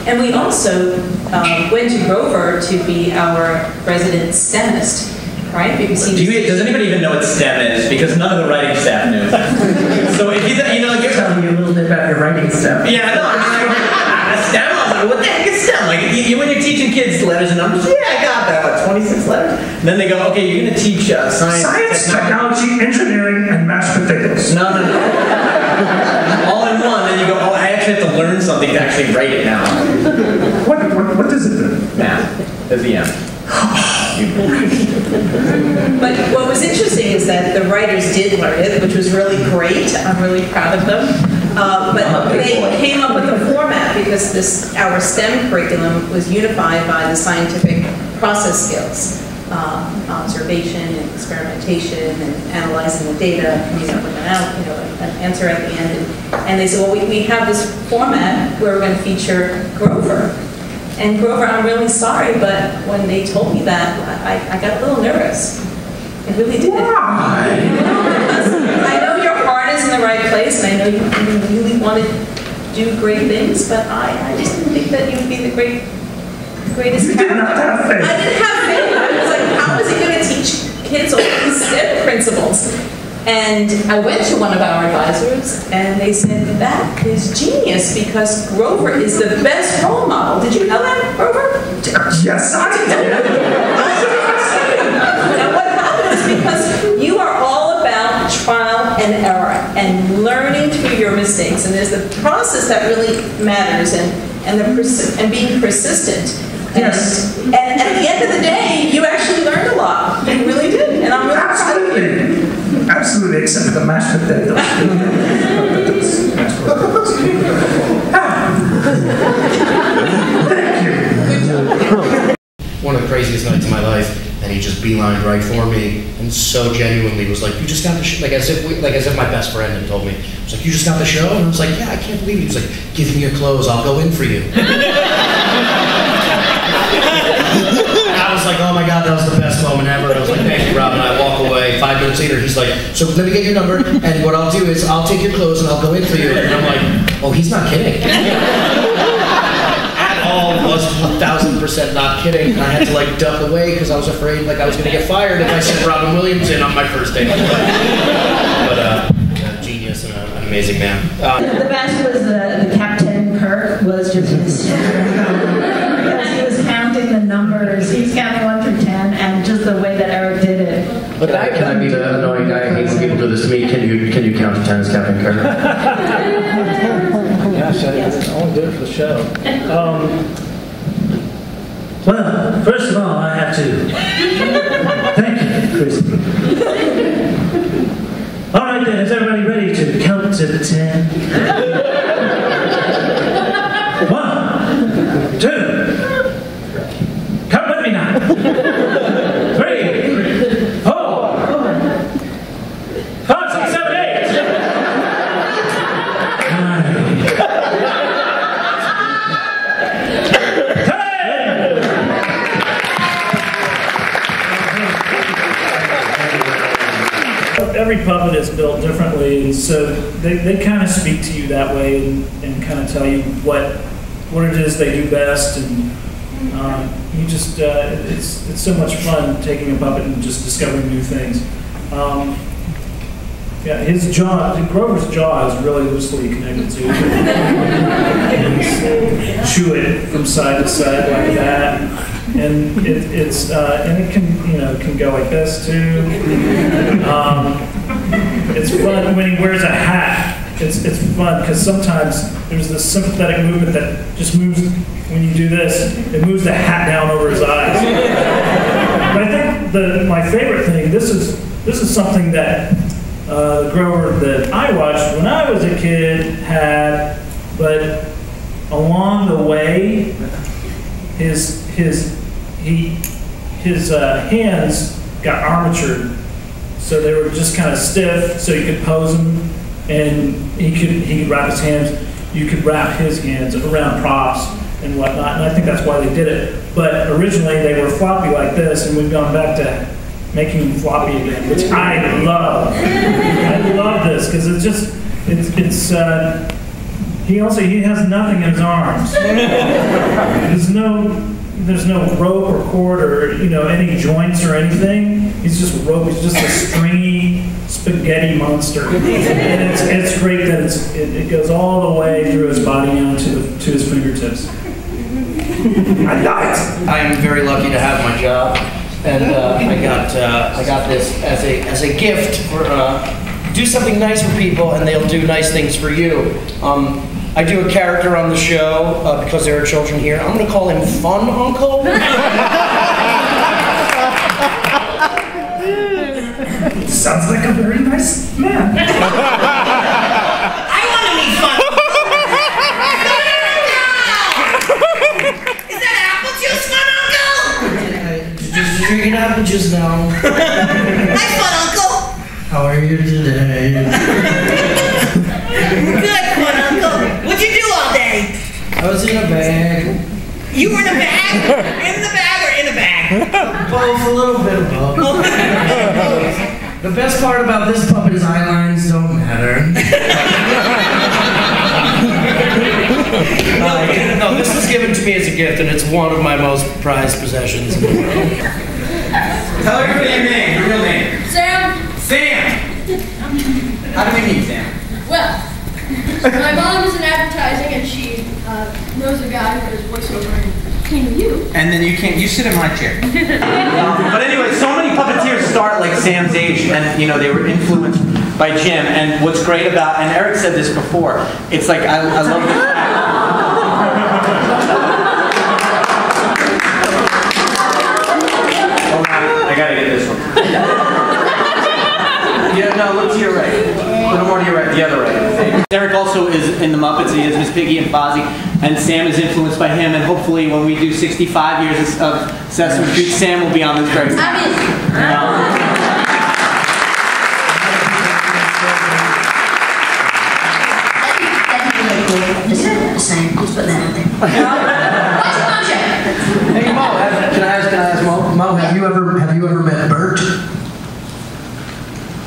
And we also went to Grover to be our resident STEMist, right? Because does anybody even know what STEM is? Because none of the writing staff knew. So if you're telling you a little bit about your writing stuff. Yeah, no, I mean, STEM. I was like, what the heck is STEM? Like, when you're teaching kids letters and numbers, yeah, I got that. What, 26 letters? And then they go, okay, you're going to teach science, technology, engineering, and mashed potatoes. No. All in one. Then you go, oh, I actually have to learn something to actually write it now. What does it do? Math. At the end. But what was interesting is that the writers did learn it, which was really great. I'm really proud of them. But they came up with a format because our STEM curriculum was unified by the scientific process skills, observation and experimentation and analyzing the data, coming up with an answer at the end. And they said, well, we have this format where we're going to feature Grover. And Grover, I'm really sorry, but when they told me that, I got a little nervous. I really did. Why? I know your heart is in the right place, and I know you really want to do great things, but I just didn't think that you would be the greatest You did not have faith. I didn't have faith. I was like, how is he going to teach kids all these STEM principles? And I went to one of our advisors, and they said, that is genius, because Grover is the best role model. Did you know that, Grover? Yes, I did. And what happened is because you are all about trial and error and learning through your mistakes. And there's the process that really matters, and being persistent. Yes. And at the end of the day, you actually learned a lot. You really did. And I'm really proud of you. Absolutely, except for the mashed potatoes. Thank you. One of the craziest nights of my life, and he just beelined right for me, and so genuinely was like, "You just got the show," like as if my best friend had told me. He was like, "You just got the show," and I was like, "Yeah, I can't believe it." He was like, "Give me your clothes, I'll go in for you." I was like, oh my God, that was the best moment ever. I was like, thank you, Rob. And I walk away. 5 minutes later, he's like, so let me get your number, and what I'll do is I'll take your clothes and I'll go in for you. And I'm like, oh, he's not kidding. At all, was 1,000% not kidding. And I had to like duck away because I was afraid like I was going to get fired if I sent Robin Williams in on my first day. But genius and an amazing man. The best was the Captain Kirk was just hysterical. He was counting the numbers. He was counting 1 through 10, and just the way that Eric did it. But can I be the annoying guy? I hate when people do this to me. Can you count to 10 as Captain Kirk? Gosh, I only did it for the show. Well, first of all, I have to thank you, Chris. All right then, is everybody ready to count to 10? 1, 2. Come with me now. 3, 4, 5, 6, 7, 8. 10. Every puppet is built differently, and so they kind of speak to you that way and kind of tell you what it is they do best, and you just it's so much fun taking a puppet and just discovering new things. Yeah, his jaw, Grover's jaw is really loosely connected to it. Chew it from side to side like that, and it can go like this too. It's fun when he wears a hat. It's fun because sometimes there's this sympathetic movement that just moves when you do this. It moves the hat down over his eyes. But I think my favorite thing, this is something that Grover that I watched when I was a kid had, but along the way, his hands got armatured, so they were just kind of stiff, so you could pose them. And he could wrap his hands, you could wrap his hands around props and whatnot, and I think that's why they did it. But originally they were floppy like this, and we've gone back to making them floppy again, which I love. I love this, because he has nothing in his arms. There's no rope or cord or any joints or anything. He's just rope. He's just a stringy spaghetti monster. And it's great that it goes all the way through his body down to his fingertips. I love it. I am very lucky to have my job, and I got this as a gift for do something nice for people, and they'll do nice things for you. I do a character on the show because there are children here. I'm going to call him Fun Uncle. Sounds like a very nice man. I want to meet Fun Uncle! Is that apple juice, Fun Uncle? Just drinking apple juice now. Hi, Fun Uncle! How are you today? Good, Fun Uncle. What'd you do all day? I was in a bag. You were in a bag? In the bag or in a bag? Both, a little bit of both. The best part about this puppet is eyelines don't matter. No, this was given to me as a gift, and it's one of my most prized possessions in the world. Tell everybody your name, your real name. Sam, Sam! How do we meet, Sam? well, my mom is in advertising and she knows a guy who does voiceover and came to you. And then you sit in my chair. But anyway, so many puppeteers start like Sam's age, and they were influenced by Jim. And what's great about, and Eric said this before, it's like I love the fact. Hold on, I gotta get this one. Yeah, no, look to your right. A little more to your right, the other right. Eric also is in the Muppets. He is Miss Piggy and Fozzie, and Sam is influenced by him. And hopefully, when we do 65 years of Sesame Street, Sam will be on this very. Just saying, just put that out there. What's your Hey Mo, can I ask Mo, have you ever met Bert?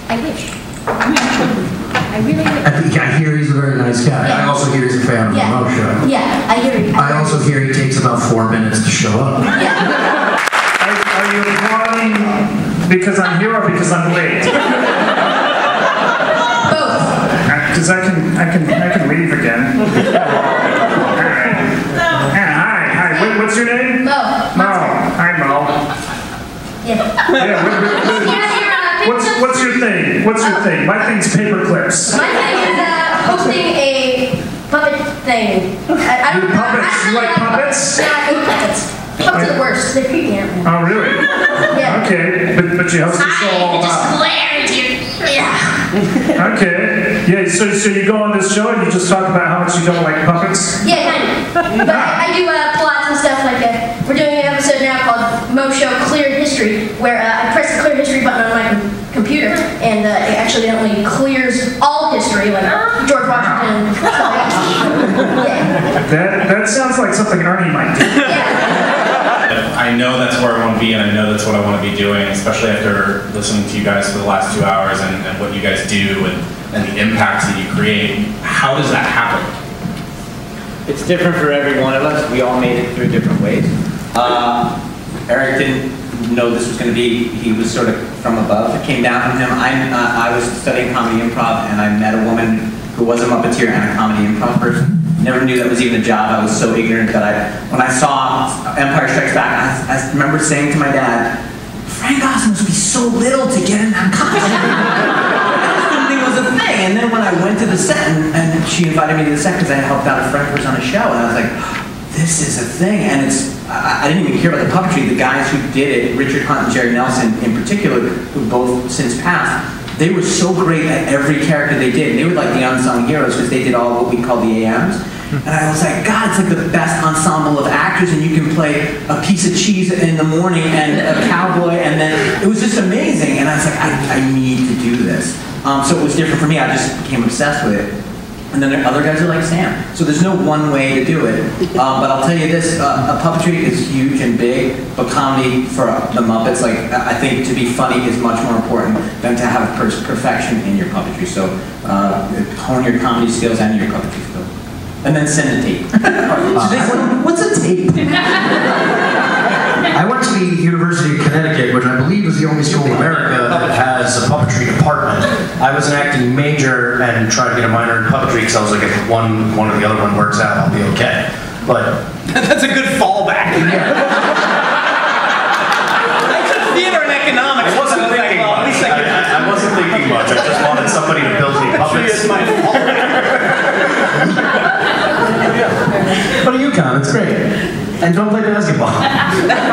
I wish. I really wish. I hear he's a very nice guy. Yeah. I also hear he's a fan of the Mo Show. Yeah, I hear you. I also hear he takes about 4 minutes to show up. Yeah. Are you applying because I'm here or because I'm late? Both. Because I can leave again. All right. Hi. What's your name? Mo. Hi, Mo. Yeah. What's your thing? My thing's paper clips. My thing is hosting a puppet thing. Puppets? You like puppets? Yeah, I hate puppets. Puppets are the worst. They creep me out. Oh, really? Yeah. Okay, but you host the show all Just about. glare into your... Yeah. Okay. Yeah, so you go on this show and you just talk about how much you don't like puppets? Yeah, kind of. But I do plots and stuff like we're doing an episode now called Mo Show Clear History, where I press the clear history button on my computer, and it accidentally clears all history, like George Washington. Yeah. That sounds like something Ernie might do. Yeah. I know that's where I want to be, and I know that's what I want to be doing, especially after listening to you guys for the last 2 hours and what you guys do and the impacts that you create. How does that happen? It's different for every one of us. We all made it through different ways. Eric didn't know this was going to be, he was sort of from above. It came down from him. I was studying comedy improv, and I met a woman who was a Muppeteer and a comedy improv person. Never knew that was even a job. I was so ignorant that when I saw Empire Strikes Back, I remember saying to my dad, Frank Oz must be so little to get in that costume. Was a thing. And then when I went to the set and she invited me to the set because I helped out a friend who was on a show, and I was like, this is a thing. And I didn't even care about the puppetry. The guys who did it, Richard Hunt and Jerry Nelson in particular, who both since passed, they were so great at every character they did. And they were like the unsung heroes because they did all what we call the AMs. And I was like, God, it's like the best ensemble of actors, and you can play a piece of cheese in the morning and a cowboy, and then it was just amazing. And I was like, I need to do this. So it was different for me. I just became obsessed with it. And then there are other guys who like Sam. So there's no one way to do it. But I'll tell you this, puppetry is huge and big, but comedy for the Muppets, I think to be funny is much more important than to have perfection in your puppetry. So hone your comedy skills and your puppetry skills. and then send a tape. What's a tape? I went to the University of Connecticut, which I believe is the only school in America that has a puppetry department. I was an acting major and tried to get a minor in puppetry because I was like, if one or the other one works out, I'll be okay. But That's a good fallback. yeah, I took theater and economics. I wasn't thinking much. I wasn't thinking much. I just wanted somebody to build me puppets. It's my fault. What do you count? It's great. And don't play basketball.